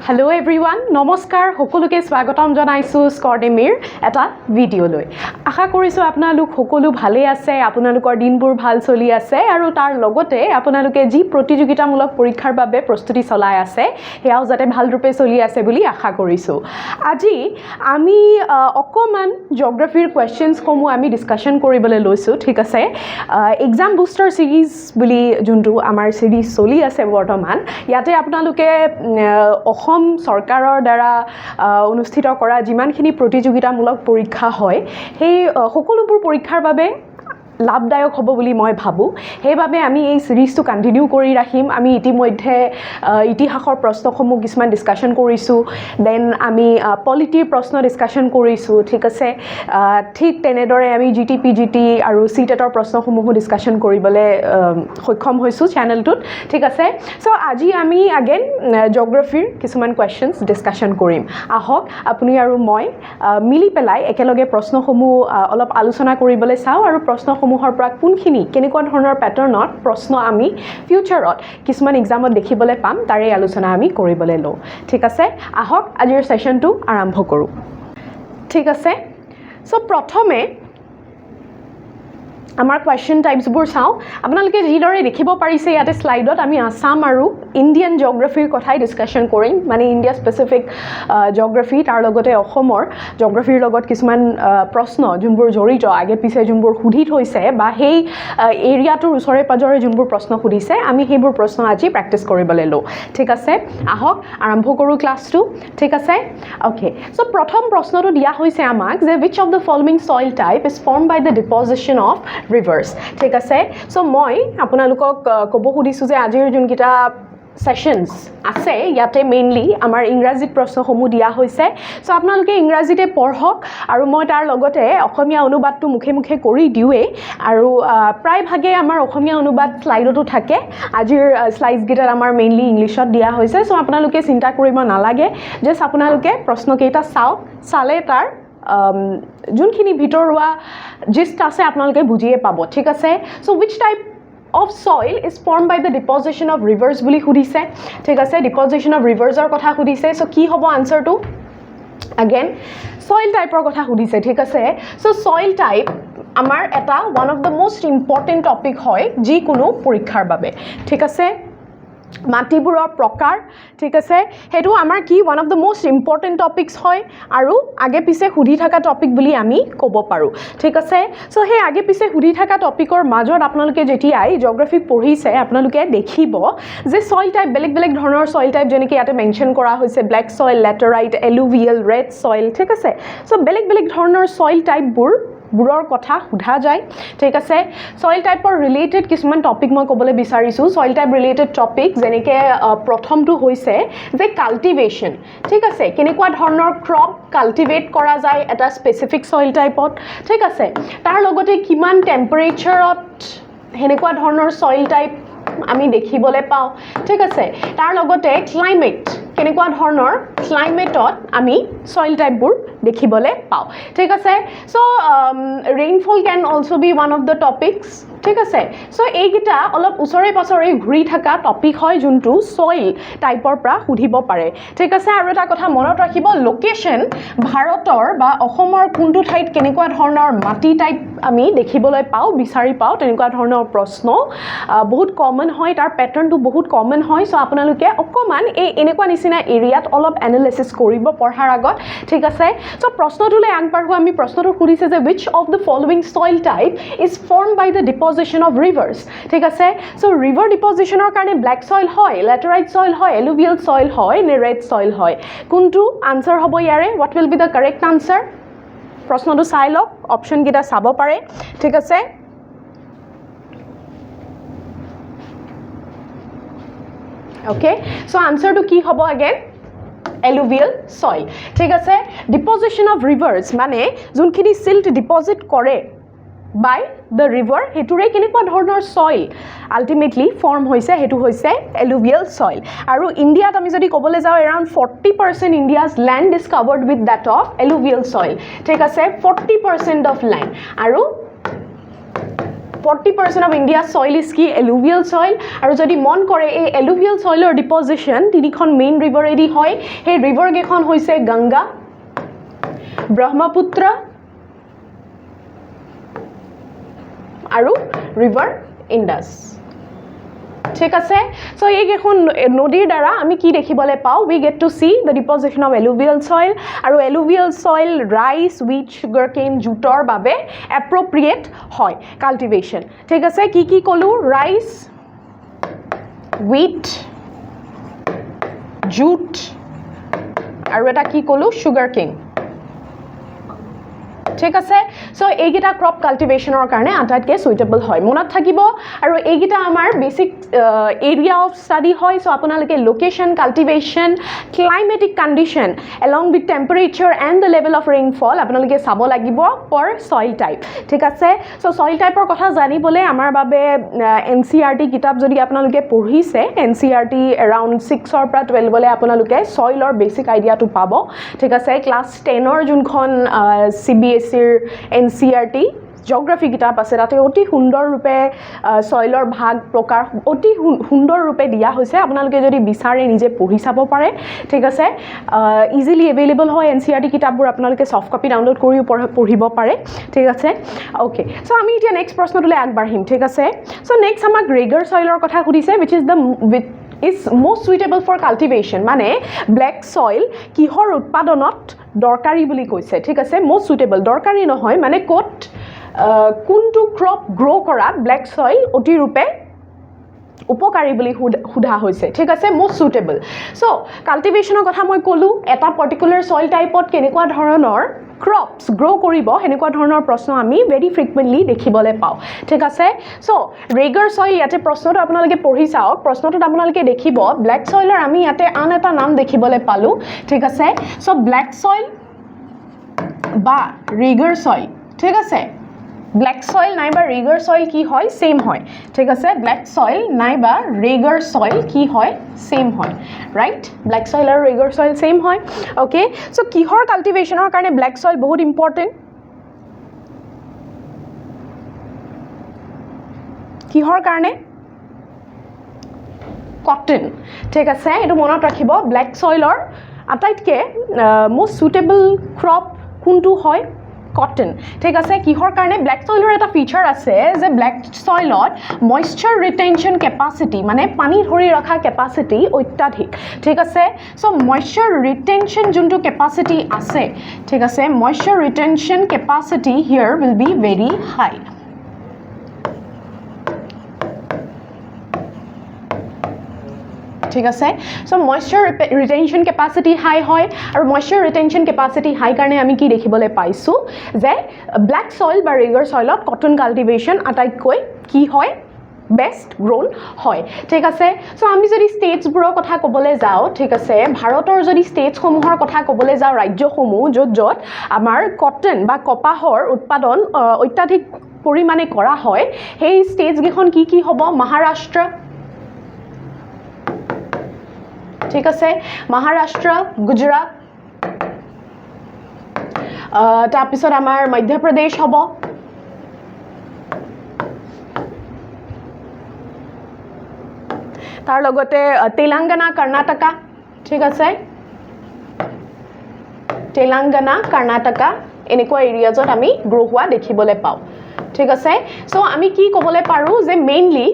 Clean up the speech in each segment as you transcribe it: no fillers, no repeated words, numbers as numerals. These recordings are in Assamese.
Hello everyone, নমস্কাৰ সকলোকে স্বাগতম জনাইছো স্কৰ্ডেমিৰ এটা ভিডিঅ'লৈ আশা কৰিছো আপোনালোক সকলো ভালে আছে আপোনালোকৰ দিনবোৰ ভাল চলি আছে আৰু তাৰ লগতে আপোনালোকে যি প্ৰতিযোগিতামূলক পৰীক্ষাৰ বাবে প্ৰস্তুতি চলাই আছে হেয়াও যাতে ভাল ৰূপে চলি আছে বুলি আশা কৰিছো আজি আমি অকমান জিঅগ্ৰাফিৰ কোৱেশ্চনছ সমূহ আমি ডিসকাশন কৰিবলৈ লৈছো ঠিক আছে এক্সাম বুষ্টাৰ সিৰিজ বুলি যোনটো আমাৰ সিৰিজ চলি আছে বৰ্তমান ইয়াতে আপোনালোকে অসম সৰকাৰৰ দ্বাৰা অনুষ্ঠিত কৰা যিমানখিনি প্ৰতিযোগিতামূলক পৰীক্ষা হয় সেই সকলোবোৰ পৰীক্ষাৰ বাবে লাভদায়ক হ'ব বুলি মই ভাবো হেইভাবে আমি এই সিৰিজটো কন্টিনিউ কৰি ৰাখিম আমি ইতিমধ্যে ইতিহাসৰ প্ৰশ্নসমূহ কিছুমান ডিসকাশন কৰিছো দেন আমি পলিটিৰ প্ৰশ্ন ডিসকাশন কৰিছো ঠিক আছে ঠিক তেনেদৰে আমি জিটিপিজিটি আৰু সিটেটৰ প্ৰশ্নসমূহ ডিসকাশন কৰিবলৈ সক্ষম হৈছো চেনেলটোত ঠিক আছে সো আজি আমি আগেন জিঅগ্ৰাফিৰ কিছুমান কোৱেশ্চনছ ডিসকাশন কৰিম আহক আপুনি আৰু মই মিলি পেলাই একেলগে প্ৰশ্নসমূহ অলপ আলোচনা কৰিবলৈ চাও আৰু প্ৰশ্নসমূহৰ পৰা কোনখিনি কেনেকুৱা ধৰণৰ প্যাটাৰ্নত প্ৰশ্ন আমি ফিউচাৰত কিছুমান এক্সামত দেখিবলৈ পাম তাৰে আলোচনা আমি কৰিবলৈ লও ঠিক আছে আহক আজিৰ সেশনটো আৰম্ভ কৰো ঠিক আছে সো প্ৰথমে আমাৰ কোৱেশ্চন টাইপছবোৰ চাও আপোনালোকে যিদৰে দেখিব পাৰিছে ইয়াতে স্লাইডত আমি আসাম আৰু ইণ্ডিয়ান জিঅগ্ৰাফিৰ কথাই ডিসকাশন কৰিম মানে ইণ্ডিয়া স্পেসিফিক জিঅগ্ৰাফি তাৰ লগতে অসমৰ জিঅগ্ৰাফিৰ লগত কিছুমান প্ৰশ্ন যোনবোৰ জড়িত আগে পিছে যোনবোৰ সুধি থৈছে বা সেই এৰিয়াটোৰ ওচৰে পাজৰে যোনবোৰ প্ৰশ্ন সুধিছে আমি সেইবোৰ প্ৰশ্ন আজি প্ৰেক্টিছ কৰিবলৈ লও ঠিক আছে আহক আৰম্ভ কৰো ক্লাছটো ঠিক আছে ওকে সো প্ৰথম প্ৰশ্নটো দিয়া হৈছে আমাক যে which of the following soil type is formed by the deposition of rivers ঠিক আছে সো মই আপোনালোকক কব খুদিছো যে আজিৰ যোনকিটা সেশনস আছে ইয়াতে মেইনলি আমাৰ ইংৰাজী প্ৰশ্নসমূহ দিয়া হৈছে সো আপোনালোকে ইংৰাজীতে পঢ়ক আৰু মই তাৰ লগতে অসমীয়া অনুবাদটো মুখে মুখে কৰি দিওৱে আৰু প্ৰায় ভাগে আমাৰ অসমীয়া অনুবাদ স্লাইডতো থাকে আজিৰ স্লাইডছ গিটাৰ আমাৰ মেইনলি ইংলিশত দিয়া হৈছে সো আপোনালোকে চিন্তা কৰিব নালাগে জাস্ট আপোনালোকে প্ৰশ্ন কেইটা চালে তাৰ যোনখিনি ভিতৰুৱা জিষ্ট আছে আপোনালোকে বুজিয়ে পাব ঠিক আছে so which type of soil is formed by the deposition of rivers বুলি খুদিছে ঠিক আছে deposition of rivers ৰ কথা খুদিছে সো কি হ'ব আনসাৰটো again soil type ৰ কথা খুদিছে ঠিক আছে সো soil type আমাৰ এটা one of the most important topic হয় যি কোনো পৰীক্ষাৰ বাবে ঠিক আছে মাটিবোৰৰ প্ৰকাৰ ঠিক আছে হেতু আমাৰ কি one of the most important topics হয় আৰু আগে পিছে খুদি থকা টপিক বুলি আমি ক'ব পাৰো ঠিক আছে সো হে আগে পিছে খুদি থকা টপিকৰ মাজত আপোনালোকে যেতিয়াই জিঅগ্ৰাফি পঢ়িছে আপোনালোকে দেখিব যে সয়েল টাইপ বেলেগ বেলেগ ধৰণৰ সয়েল টাইপ যেনেকৈ ইয়াতে মেনশন কৰা হৈছে ব্ল্যাক সয়েল ল্যাটেৰাইট এলুভিয়েল ৰেড সয়েল ঠিক আছে সো বেলেগ বেলেগ ধৰণৰ সয়েল টাইপবোৰ বুৰৰ কথা সুধা যায় ঠিক আছে সয়েল টাইপৰ ৰিলেটেড কিছুমান টপিক মই ক'বলৈ বিচাৰিছো সয়েল টাইপ ৰিলেটেড টপিক যেনেকৈ প্ৰথমটো হৈছে যে কাল্টিভেশন ঠিক আছে কেনেকুৱা ধৰণৰ ক্ৰপ কাল্টিভেট কৰা যায় এটা স্পেসিফিক সয়েল টাইপত ঠিক আছে তাৰ লগতে কিমান টেম্পাৰেচাৰত হেনেকুৱা ধৰণৰ সয়েল টাইপ আমি দেখিবলৈ পাও ঠিক আছে তাৰ লগতে ক্লাইমেট কেনেকুৱা ধৰণৰ ক্লাইমেটত আমি সয়েল টাইপবোৰ দেখিবলৈ পাও ঠিক আছে so rainfall can also be one of the topics ঠিক আছে সো এইগিটা অলপ উছৰে পাছৰে ঘুৰি থকা টপিক হয় যোনটো সয়েল টাইপৰ পৰা সুধিব পাৰে ঠিক আছে আৰু এটা কথা মনত ৰাখিব লোকেশন ভাৰতৰ বা অসমৰ কোনটো ঠাইত কেনেকুৱা ধৰণৰ মাটি টাইপ আমি দেখিবলৈ পাও বিচাৰি পাও তেনেকুৱা ধৰণৰ প্ৰশ্ন বহুত কমন হয় তাৰ প্যাটাৰ্নটো বহুত কমন হয় সো আপোনালোকে অকমান এই এনেকুৱা নিচিনা এৰিয়াত অলপ এনালাইসিস কৰিব পঢ়াৰ আগত ঠিক আছে সো প্ৰশ্নটোলৈ আগবাঢ়ো আমি প্ৰশ্নটো খুদিছে যে which of the following soil type is formed by the deposition of rivers ঠিক আছে সো river depositionৰ কাৰণে black soil হয় laterite soil হয় alluvial soil হয় নে red soil হয় কোনটো আনসাৰ হ'ব ইয়াৰে what will be the correct answer প্ৰশ্নটো চাই লওক অপচন গিটা চাব পাৰে ঠিক আছে okay so answer to কি হ'ব again alluvial soil ঠিক আছে deposition of rivers মানে যোনখিনি silt deposit কৰে by the river হেতুৰে কেনেকুৱা ধৰণৰ soil ultimately form হৈছে হেতু হৈছে alluvial soil আৰু ইন্ডিয়াত আমি যদি ক'বলৈ যাও around 40% India's land is covered with that of alluvial soil ঠিক আছে 40% of land আৰু 40% of India's soil is কি alluvial soil আৰু যদি মন কৰে এই alluvial soilৰ deposition তিনিখন মেইন ৰিভাৰেদি হয় সেই ৰিভাৰ কেইখন হৈছে গংগা ব্ৰহ্মপুত্ৰ আৰু ৰিভাৰ ইণ্ডাছ ঠিক আছে সো এই কেইখন নদীৰ দ্বাৰা আমি কি দেখিবলৈ পাও we get to see the deposition of alluvial soil আৰু alluvial soil rice wheat sugarcane জুটৰ বাবে appropriate হয় cultivation ঠিক আছে কি কি কলো rice wheat jute আৰু এটা কি কলো sugarcane ঠিক আছে সো এইগিটা ক্ৰপ কাল্টিভেশনৰ কাৰণে আটাইতকৈ সুইটেবল হয় মনত থাকিব আৰু এইগিটা আমাৰ বেসিক এৰিয়া অফ স্টাডি হয় সো আপোনালোকে location cultivation climatic condition along with temperature and the level of rainfall আপোনালোকে চাব লাগিব per soil type ঠিক আছে সো soil typeৰ কথা জানিবলে আমাৰ বাবে NCERT কিতাপ যদি আপোনালোকে পঢ়িছে NCERT around 6 অৰ পৰা 12 লে আপোনালোকে soilৰ বেসিক আইডিয়াটো পাব ঠিক আছে ক্লাস 10 অৰ যোনখন CBSE NCERT geography কিতাপ আছে তাতে অতি সুন্দৰ ৰূপে সয়লৰ ভাগ প্ৰকাৰ অতি সুন্দৰ ৰূপে দিয়া হৈছে আপোনালোকে যদি বিচাৰে নিজে পঢ়ি চাব পাৰে ঠিক আছে ইজিলি अवेलेबल হয় NCERT কিতাপবোৰ আপোনালোকে সফট কপি ডাউনলোড কৰি পঢ়িব পাৰে ঠিক আছে ওকে সো আমি এতিয়া নেক্সট প্ৰশ্নটোলৈ আগবাঢ়িম ঠিক আছে সো নেক্সট আমাক ৰেগাৰ সয়লৰ কথা সুধিছে which is most suitable for cultivation মানে black soil কিহৰ উৎপাদনত দৰকাৰী বুলি কৈছে ঠিক আছে most suitable দৰকাৰী নহয় মানে কোট কোনটো ক্ৰপ গ্ৰো কৰা ব্ল্যাক সয়েল অতি ৰূপে উপকাৰী বুলি সুধা হৈছে ঠিক আছে most suitable সো কাল্টিভেশনৰ কথা মই কলো এটা পাৰ্টিকুলাৰ সয়েল টাইপত কেনেকুৱা ধৰণৰ ক্ৰপস গ্ৰো কৰিব হেনেকুৱা ধৰণৰ প্ৰশ্ন আমি very frequently দেখিবলৈ পাও ঠিক আছে সো ৰেগাৰ সয়েল ইয়াতে প্ৰশ্নটো আপোনালোকে পঢ়ি চাওক প্ৰশ্নটোত আপোনালোকে দেখিব ব্ল্যাক সয়েলৰ আমি ইয়াতে আন এটা নাম দেখিবলৈ পালো ঠিক আছে সো ব্ল্যাক সয়েল বা ৰেগাৰ সয়েল ঠিক আছে ব্ল্যাক সয়েল নাইবা ৰেগাৰ সয়েল কি হয় সেম হয় ঠিক আছে ব্ল্যাক সয়েল নাইবা ৰেগাৰ সয়েল কি হয় সেম হয় ৰাইট ব্ল্যাক সয়েল আৰু ৰেগাৰ সয়েল সেম হয় ওকে সো কিহৰ কাল্টিভেশনৰ কাৰণে ব্ল্যাক সয়েল বহুত ইম্পৰ্টেন্ট কিহৰ কাৰণে কটন ঠিক আছে এটো মনত ৰাখিব ব্ল্যাক সয়েলৰ আটাইতকৈ মোস্ট সুইটেবল ক্ৰপ কোনটো হয় কটন ঠিক আছে কিহৰ কাৰণে ব্ল্যাক সয়েলৰ এটা ফিচাৰ আছে যে ব্ল্যাক সয়েলত ময়েশ্চাৰ ৰিটেনশন ক্যাপাসিটি মানে পানী ধৰি ৰখা ক্যাপাসিটি অত্যাধিক ঠিক আছে সো ময়েশ্চাৰ ৰিটেনশন যোনটো ক্যাপাসিটি আছে ঠিক আছে moisture retention capacity here will be very high ঠিক আছে সো ময়েশ্চাৰ ৰিটেনশন ক্যাপাসিটি হাই হয় আৰু ময়েশ্চাৰ ৰিটেনশন ক্যাপাসিটি হাই কাৰণে আমি কি দেখিবলৈ পাইছো যে ব্ল্যাক সয়েল বা ৰেগাৰ সয়েলত কটন কাল্টিভেশন আটাইতকৈ কি হয় বেস্ট গ্ৰোন হয় ঠিক আছে সো আমি যদি স্টেটছবোৰৰ কথা ক'বলৈ যাও ঠিক আছে ভাৰতৰ যদি স্টেটছসমূহৰ কথা ক'বলৈ যাও ৰাজ্যসমূহ য'ত আমাৰ কটন বা কপাহৰ উৎপাদন অত্যাধিক পৰিমাণে কৰা হয় সেই স্টেটছ কেইখন কি হ'ব মহাৰাষ্ট্ৰ ঠিক আছে মহাৰাষ্ট্ৰ গুজৰাট তাৰ পিছত আমাৰ মধ্যপ্ৰদেশ হ'ব তাৰ লগতে তেলেংগানা কৰ্ণাটকা ঠিক আছে তেলেংগানা কৰ্ণাটকা এনেকুৱা এৰিয়াজত আমি গ্ৰো হোৱা দেখিবলৈ পাও ঠিক আছে সো আমি কি ক'বলৈ পাৰো যে মেইনলি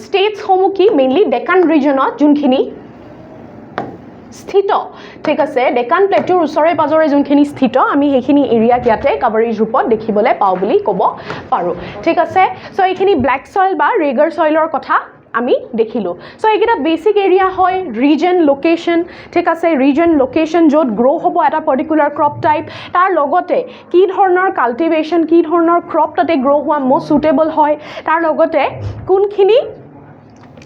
স্টেটছ সমূহ কি মেইনলি ডেকান ৰিজনত যোনখিনি স্থিত ঠিক আছে ডেকান প্লেটুৰ ওচৰে পাজৰে যোনখিনি স্থিত আমি সেইখিনি এৰিয়া ইয়াতে কভাৰেজ ৰূপত দেখিবলৈ পাও বুলি ক'ব পাৰো ঠিক আছে সো এইখিনি ব্ল্যাক সয়েল বা ৰেগাৰ সয়েলৰ কথা আমি দেখিলো সো এইগিটা বেসিক এৰিয়া হয় ৰিজন লোকেশন ঠিক আছে ৰিজন লোকেশন য'ত গ্ৰো হ'ব এটা পাৰ্টিকুলাৰ ক্ৰপ টাইপ তাৰ লগতে কি ধৰণৰ কাল্টিভেশন কি ধৰণৰ ক্ৰপ তাতে গ্ৰো হোৱা মোস্ট সুটেবল হয় তাৰ লগতে কোনখিনি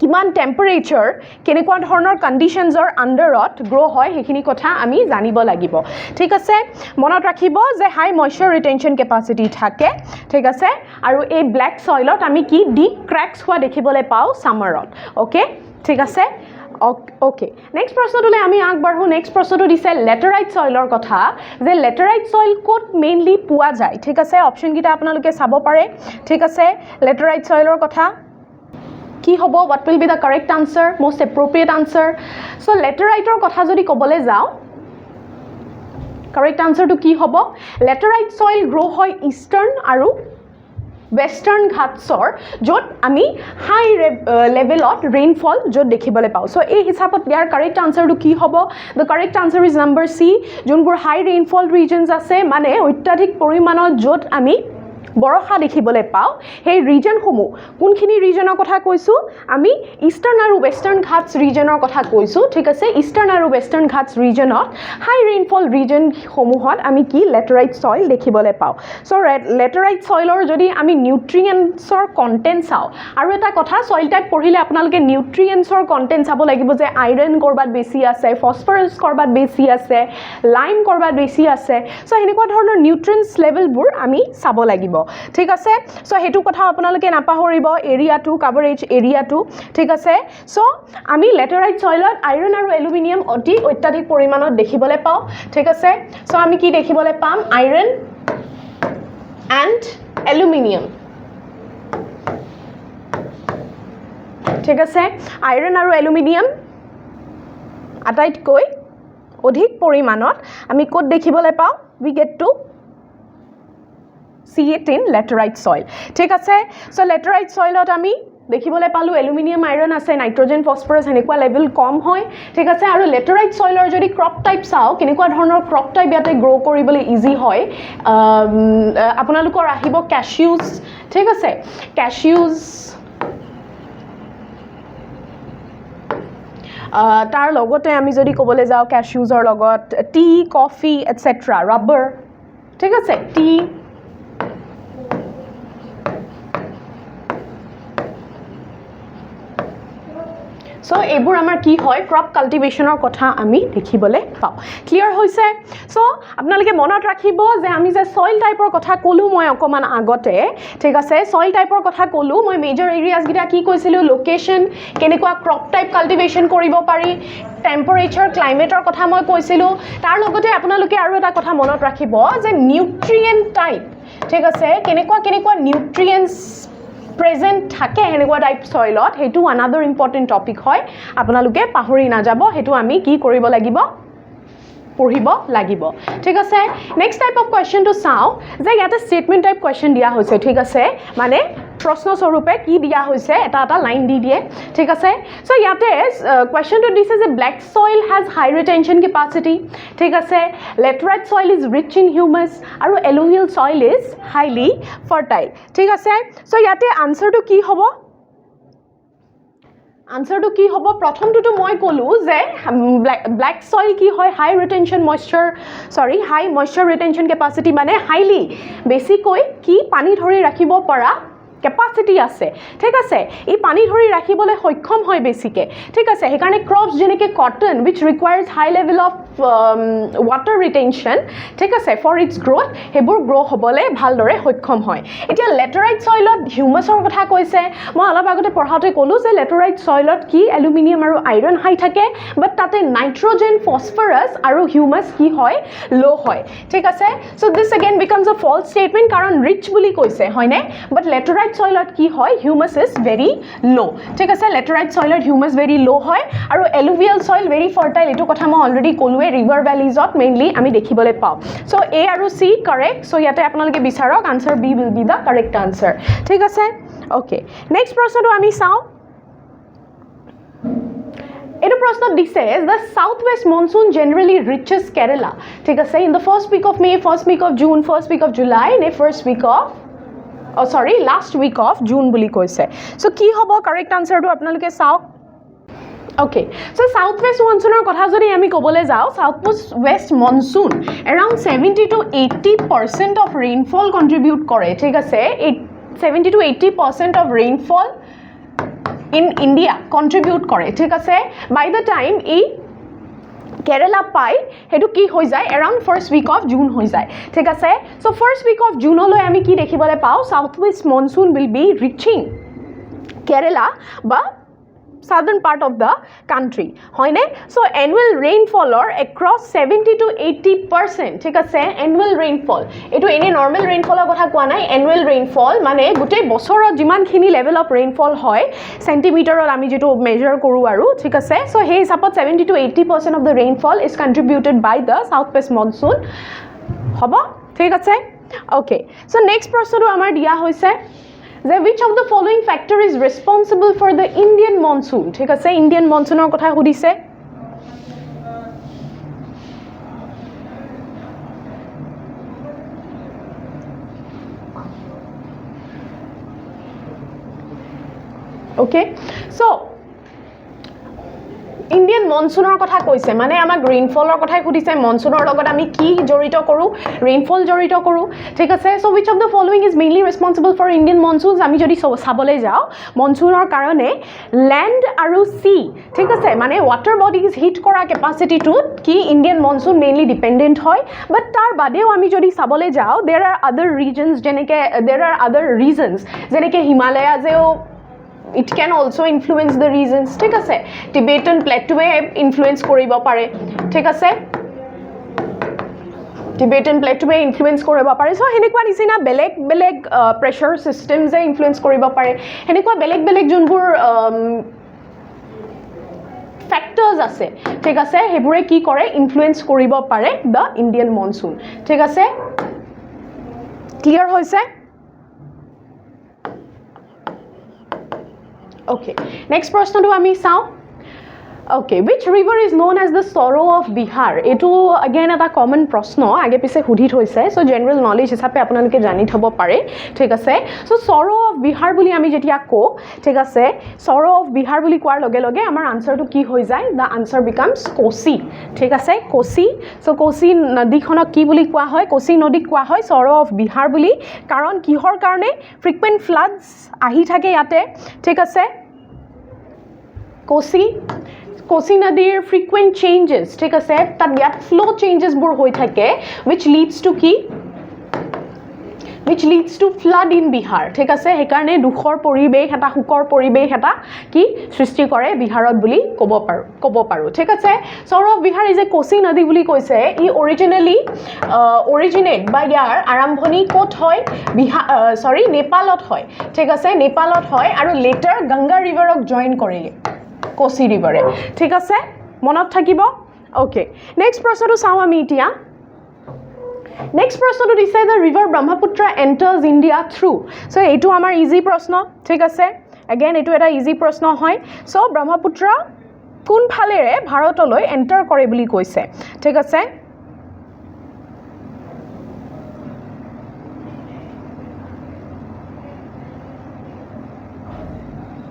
কিমান টেম্পাৰেচাৰ কেনেকুৱা ধৰণৰ কন্ডিশনছৰ আন্ডাৰত গ্ৰো হয় সেইখিনি কথা আমি জানিব লাগিব ঠিক আছে মনত ৰাখিব যে হাই ময়েশ্চাৰ ৰিটেনশন ক্যাপাসিটি থাকে ঠিক আছে আৰু এই ব্ল্যাক সয়েলত আমি কি ডিপ ক্ৰ্যাকস হোৱা দেখিবলৈ পাও সামাৰত ওকে ঠিক আছে ওকে নেক্সট প্ৰশ্নটোলৈ আমি আগবাঢ়ো নেক্সট প্ৰশ্নটো দিছে লেটাৰাইট সইলৰ কথা যে লেটাৰাইট সইল ক'ত মেইনলি পোৱা যায় ঠিক আছে অপশ্যনকেইটা আপোনালোকে চাব পাৰে ঠিক আছে লেটাৰাইট সইলৰ কথা কি হ'ব what will be the correct answer most appropriate answer so লেটাৰাইটৰ কথা যদি ক'বলৈ যাওঁ correct answer to কি হ'ব লেটাৰাইট সইল গ্ৰো হয় ইষ্টাৰ্ণ আৰু Western Ghatsor, jot ami high level of rainfall jot dekhibole pao. So, a hisabot their correct answer to ki hobo. The correct answer is number C. Junpur high rainfall regions ase mane ottadhik porimanot jot ami বৰষা দেখিবলৈ পাও সেই ৰিজন সমূহ কোনখিনি ৰিজনৰ কথা কৈছো আমি ইষ্টাৰ্ণ আৰু ওয়েষ্টাৰ্ণ ঘাটছ ৰিজনৰ কথা কৈছো ঠিক আছে ইষ্টাৰ্ণ আৰু ওয়েষ্টাৰ্ণ ঘাটছ ৰিজনত হাই ৰেইনফল ৰিজন সমূহত আমি কি লেটাৰাইট সইল দেখিবলৈ পাও সো লেটাৰাইট সইলৰ যদি আমি নিউট্ৰিয়েন্টছৰ কন্টেন্ট চাও আৰু এটা কথা সইল টাইপ পঢ়িলে আপোনালোকে নিউট্ৰিয়েন্টছৰ কন্টেন্ট চাব লাগিব যে আইৰন কৰবাত বেছি আছে ফসফৰাছ কৰবাত বেছি আছে লাইম কৰবাত বেছি আছে সো হেনেকুৱা ধৰণৰ নিউট্ৰিয়েন্টছ লেভেলবোৰ আমি চাব লাগিব ঠিক আছে সো হেতু কথা আপোনালোকে নাপাহৰিব area to coverage area to ঠিক আছে সো আমি লেটাৰাইট সইলত আইৰন আৰু এলুমিনিয়াম অতি অত্যাধিক পৰিমাণত দেখিবলৈ পাও ঠিক আছে সো আমি কি দেখিবলৈ পাম আইৰন এণ্ড এলুমিনিয়াম ঠিক আছে আইৰন আৰু এলুমিনিয়াম আটাইতকৈ অধিক পৰিমাণত আমি ক'ত দেখিবলৈ পাও we get to see it in laterite soil ঠিক আছে সো laterite soilত আমি দেখিবলৈ পালো এলুমিনিয়াম আইৰন আছে নাইট্ৰজেন ফসফৰাছ হেনেকুৱা লেভেল কম হয় ঠিক আছে আৰু laterite soilৰ যদি ক্ৰপ টাইপ চাও কেনেকুৱা ধৰণৰ ক্ৰপ টাইপ ইয়াতে গ্ৰো কৰিবলৈ ইজি হয় আপোনালোকৰ আহিব ক্যাশিউজ ঠিক আছে ক্যাশিউজ তাৰ লগতে আমি যদি ক'বলৈ যাও ক্যাশিউজৰ লগত টি কফি এটসেট্ৰা ৰাবাৰ ঠিক আছে টি সো এইবোৰ আমাৰ কি হয় ক্ৰপ কাল্টিভেশনৰ কথা আমি দেখিবলৈ পাও ক্লিয়াৰ হৈছে সো আপোনালোকে মনত ৰাখিব যে আমি যে সইল টাইপৰ কথা কলো মই অকমান আগতে ঠিক আছে সইল টাইপৰ কথা কলো মই মেজৰ এৰিয়াজ গিটা কি কৈছিলো লোকেশন কেনেকুৱা ক্ৰপ টাইপ কাল্টিভেশন কৰিব পাৰি টেম্পাৰেচাৰ ক্লাইমেটৰ কথা মই কৈছিলো তাৰ লগতে আপোনালোকে আৰু এটা কথা মনত ৰাখিব যে নিউট্ৰিয়েন্ট টাইপ ঠিক আছে কেনেকুৱা নিউট্ৰিয়েন্টছ present থাকে হেনেকুৱা টাইপ সইলত হেতু another important topic হয় আপোনালোকে পাহৰি না যাব হেতু আমি কি কৰিব লাগিব পঢ়িব লাগিব ঠিক আছে next type of question two চাও যে ইয়াতে স্টেটমেন্ট টাইপ কোৱেশ্চন দিয়া হৈছে ঠিক আছে মানে প্ৰশ্ন স্বৰূপে কি দিয়া হৈছে এটা লাইন দি দিয়ে ঠিক আছে সো ইয়াতে কোৱেশ্চনটো দিছে যে black soil has high retention capacity ঠিক আছে laterite soil is rich in humus আৰু alluvial soil is highly fertile ঠিক আছে সো ইয়াতে আনসাৰটো কি হ'ব আনসাৰটো কি হ'ব প্ৰথমটো মই কলো যে ব্ল্যাক সইল কি হয় হাই ময়শ্চাৰ ৰিটেনশন ক্যাপাসিটি মানে হাইলি বেছিকৈ কি পানী ধৰি ৰাখিব পৰা capacity আছে ঠিক আছে এই পানী ধৰি ৰাখিবলৈ সক্ষম হয় বেছিকে ঠিক আছে হেকাৰণে ক্ৰপছ যেনেকে cotton which requires high level of water retention ঠিক আছে for its growth হেবোৰ গ্ৰো হ'বলৈ ভালদৰে সক্ষম হয় এতিয়া লেটাৰাইট সইলত হিউমাছৰ কথা কৈছে মই অলপ আগতে পঢ়াতে ক'লো যে লেটাৰাইট সইলত কি এলুমিনিয়াম আৰু আইৰন হাই থাকে বাট তাতে নাইট্ৰজেন ফসফৰাছ আৰু হিউমাছ কি হয় লো হয় ঠিক আছে so this again becomes a false statement কাৰণ ৰিচ বুলি কৈছে হয়নে বাট লেটাৰাইট soilot কি হয় humus is very low ঠিক আছে laterite soilot humus very low হয় আৰু alluvial soil very fertile এটো কথা মই অলৰেডি কলোৱে river valleys ত mainly আমি দেখিবলৈ পাও so a আৰু c correct so ইয়াতে আপোনালোকে বিচাৰক answer b will be the correct answer ঠিক আছে okay next প্ৰশ্নটো আমি চাও এটো প্ৰশ্ন দিছে the southwest monsoon generally reaches Kerala ঠিক আছে in the first week of May first week of June first week of July and first week of last week of June বুলি কৈছে so কি হ'ব correct answer টো আপোনালোকে চাওক okay so southwest monsoon ৰ কথা যদি আমি ক'বলৈ যাও southwest monsoon around 70 to 80% of rainfall contribute কৰে ঠিক আছে 70 to 80% of rainfall in India contribute কৰে ঠিক আছে by the time Kerala pai hetu ki hoi jay around first week of June hoi jay thik ase so first week of June loi ami ki dekhibole pao southwest monsoon will be reaching Kerala ba southern part of the country hoine so annual rainfall or across 70 to 80% ঠিক আছে annual rainfall etu ene normal rainfall er kotha koa nai annual rainfall mane gute bosorot jiman khini level of rainfall hoy centimeter or ami jetu measure koru aru ঠিক আছে so he support 70 to 80% of the rainfall is contributed by the southwest monsoon hobo ঠিক আছে okay so next proshno amar dia hoise which of the following factor is responsible for the Indian monsoon ঠিক আছে Indian monsoon er kotha hudise okay so Indian monsoon er kotha koise mane amak rainfall er kotha kudise monsoon er logot ami ki jorito koru rainfall jorito koru thik ase so which of the following is mainly responsible for Indian monsoons ami jodi sabole jao monsoon er karone land aru sea thik ase mane water bodies heat kora capacity to ki Indian monsoon mainly dependent hoy but tar badeo ami jodi sabole jao there are other regions jeneke there are other reasons jeneke Himalaya jeo it can also influence the regions ঠিক আছে Tibetan plateau influence করিব পারে ঠিক আছে Tibetan plateau influence করিব পারে so হেনেকুৱা নিচিনা বেলেগ বেলেগ pressure systems influence কৰিব পাৰে হেনেকুৱা বেলেগ বেলেগ যোনবোৰ factors আছে ঠিক আছে হেবুৰে কি কৰে influence করিব পারে the Indian monsoon ঠিক আছে clear হৈছে okay next proshno to ami sao okay which river is known as the sorrow of Bihar etu again eta common proshno age pise hudit hoise so general knowledge hisabe apnaloke jani thobo pare thik ase so sorrow of Bihar boli ami jetia ko thik ase sorrow of Bihar boli kwar loge loge amar answer to ki hoi jay the answer becomes Kosi thik ase Kosi so Kosi nadi khonok ki boli kwa hoy Kosi nodi kwa hoy sorrow of Bihar boli karon kihor karone frequent floods ahi thake yate thik ase Kosi nadir frequent changes ঠিক আছে তাত ইয়াত flow changes bur hoi thake which leads to flood in Bihar ঠিক আছে he karone dukhor poribesh eta hukor poribesh eta ki srishti kore Biharot buli kobo paru ঠিক আছে sorrow of Bihar is a Kosi nadi buli koise I originally originate by yar arambhoni kot hoy Nepalot hoy ঠিক আছে Nepalot hoy aru later Ganga river ok join korile Kosi river ঠিক আছে মনত থাকিব okay next proshno to sao ami itia next proshno to dise the river Brahmaputra enters India through so etu amar easy proshno ঠিক আছে again etu eta easy proshno hoy so Brahmaputra কোন ফালেৰে ভাৰতলৈ এন্টাৰ কৰে বুলি কৈছে ঠিক আছে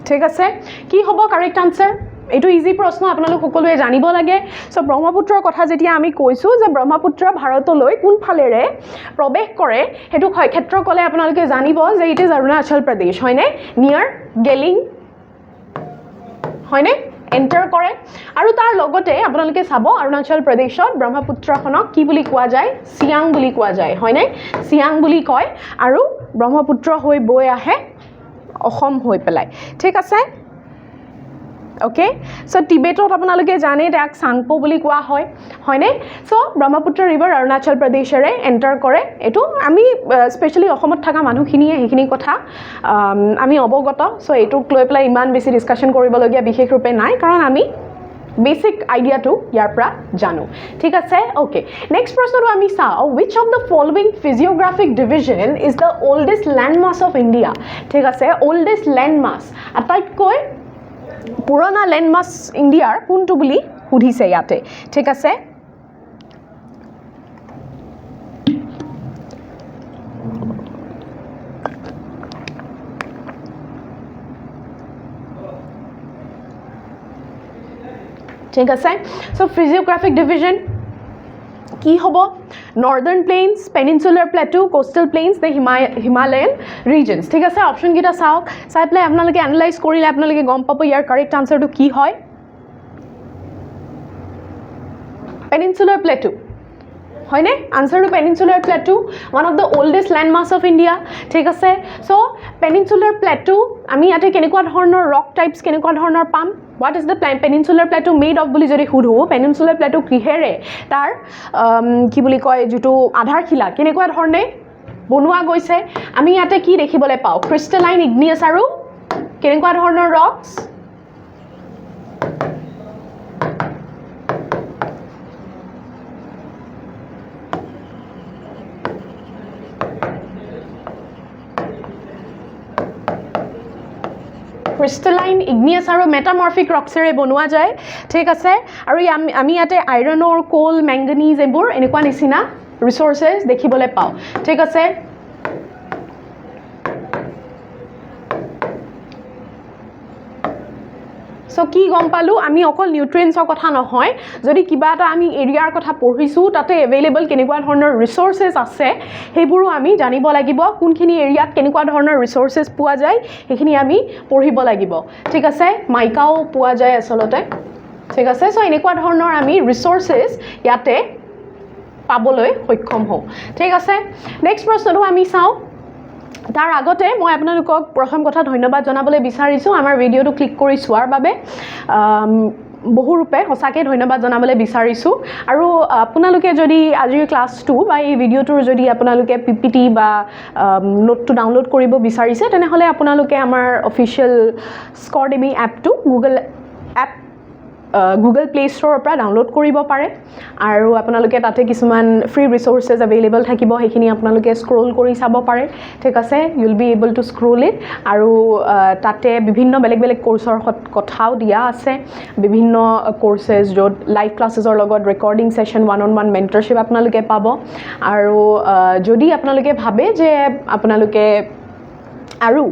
ঠিক আছে কি হ'ব কাৰেক্ট আনসাৰ এটো ইজি প্ৰশ্ন আপোনালোক সকলোৱে জানিব লাগে সো ব্ৰহ্মপুত্ৰৰ কথা যেতিয়া আমি কৈছো যে ব্ৰহ্মপুত্ৰ ভাৰতলৈ কোন ফালেৰে প্ৰৱেশ কৰে হেতু ক্ষেত্ৰ কলে আপোনালোকে জানিব যে ইট ইজ অৰুণাচল প্ৰদেশ হয়নে নিয়াৰ গেলিং হয়নে এন্টাৰ কৰে আৰু তাৰ লগতে আপোনালোকে চাব অৰুণাচল প্ৰদেশত ব্ৰহ্মপুত্ৰখনক কি বুলি কোৱা যায় সিয়াং বুলি কোৱা যায় হয়নে সিয়াং বুলি কয় আৰু ব্ৰহ্মপুত্ৰ হৈ বৈ আহে অসম হৈ পেলাই ঠিক আছে ওকে সো টিবেটত আপোনালোকে জানে তাক সাংপো বুলি কোৱা হয় হয়নে সো ব্ৰহ্মপুত্ৰ ৰিভাৰ অৰুণাচল প্ৰদেশৰে এন্টাৰ কৰে এটো আমি স্পেশালি অসমত থকা মানুহখিনিয়ে হেখিনি কথা আমি অৱগত সো এটো লৈ পেলাই ইমান বেছি ডিসকাশন কৰিবলগীয়া বিশেষ ৰূপে নাই কাৰণ আমি basic idea to yarpra janu ঠিক আছে okay next proshno to ami sa which of the following physiographic division is the oldest landmass of India ঠিক আছে oldest landmass আটাইতকৈ পুৰণা landmass India কোনটো বুলি সুধিছে ইয়াতে ঠিক আছে ঠিক আছে সো physiographic division কি হবো northern plains peninsular plateau coastal plains the Himalayan regions ঠিক আছে অপশন কিটা চাওক চাই প্লে আপোনালোকে এনালাইজ কৰিলে আপোনালোকে গম পাব ইয়াৰ কাৰেক্ট আনসাৰটো কি হয় peninsular plateau হয়নে আনসাৰটো peninsular plateau one of the oldest landmarks of India ঠিক আছে চ' পেনিনচুলাৰ প্লেটু আমি ইয়াতে কেনেকুৱা ধৰণৰ ৰক টাইপছ কেনেকুৱা ধৰণৰ পাম what is the peninsular plateau made of বুলি যদি সুধোঁ পেনিনচুলাৰ প্লেটু কিহেৰে তাৰ কি বুলি কয় যিটো আধাৰশিলা কেনেকুৱা ধৰণে বনোৱা গৈছে আমি ইয়াতে কি দেখিবলৈ পাওঁ ক্ৰিষ্টেলাইন ইগনিয়াছ আৰু কেনেকুৱা ধৰণৰ ৰকছ ক্ৰিষ্টেলাইন ইগনিয়াছ আৰু মেটামৰ্ফিক ৰক্সেৰে বনোৱা যায় ঠিক আছে আৰু আমি ইয়াতে আইৰণৰ কোল মেংগানিজ এইবোৰ এনেকুৱা নিচিনা ৰিচোৰ্চেছ দেখিবলৈ পাওঁ ঠিক আছে সো কি গম পালো আমি অকল নিউট্ৰিয়েন্টছৰ কথা নহয় যদি কিবা এটা আমি এৰিয়াৰ কথা পঢ়িছোঁ তাতে এভেইলেবল কেনেকুৱা ধৰণৰ ৰিচোৰ্চেছ আছে সেইবোৰো আমি জানিব লাগিব কোনখিনি এৰিয়াত কেনেকুৱা ধৰণৰ ৰিচোৰ্চেছ পোৱা যায় সেইখিনি আমি পঢ়িব লাগিব ঠিক আছে মাইকাও পোৱা যায় আচলতে ঠিক আছে সো এনেকুৱা ধৰণৰ আমি ৰিচোৰ্চেছ ইয়াতে পাবলৈ সক্ষম হওঁ ঠিক আছে নেক্সট প্ৰশ্নটো আমি চাওঁ তাৰ আগতে মই আপোনালোকক প্ৰথম কথা ধন্যবাদ জনাবলৈ বিচাৰিছোঁ আমাৰ ভিডিঅ'টো ক্লিক কৰি চোৱাৰ বাবে বহুৰূপে সঁচাকৈ ধন্যবাদ জনাবলৈ বিচাৰিছোঁ আৰু আপোনালোকে যদি আজিৰ ক্লাছটো বা এই ভিডিঅ'টোৰ যদি আপোনালোকে পিপিটি বা নোটটো ডাউনলোড কৰিব বিচাৰিছে তেনেহ'লে আপোনালোকে আমাৰ অফিচিয়েল স্কৰডেমি এপটো গুগল প্লে ষ্ট'ৰৰ পৰা ডাউনলোড কৰিব পাৰে আৰু আপোনালোকে তাতে কিছুমান ফ্ৰী ৰিচোৰ্চেছ এভেইলেবল থাকিব সেইখিনি আপোনালোকে স্ক্ৰল কৰি চাব পাৰে ঠিক আছে you'll be able to scroll it আৰু তাতে বিভিন্ন বেলেগ বেলেগ কোৰ্চৰ কথাও দিয়া আছে বিভিন্ন কোৰ্চেছ য'ত লাইভ ক্লাছেছৰ লগত ৰেকৰ্ডিং ছেশ্যন ওৱান মেণ্টৰশ্বিপ আপোনালোকে পাব আৰু যদি আপোনালোকে ভাবে যে আপোনালোকে আৰু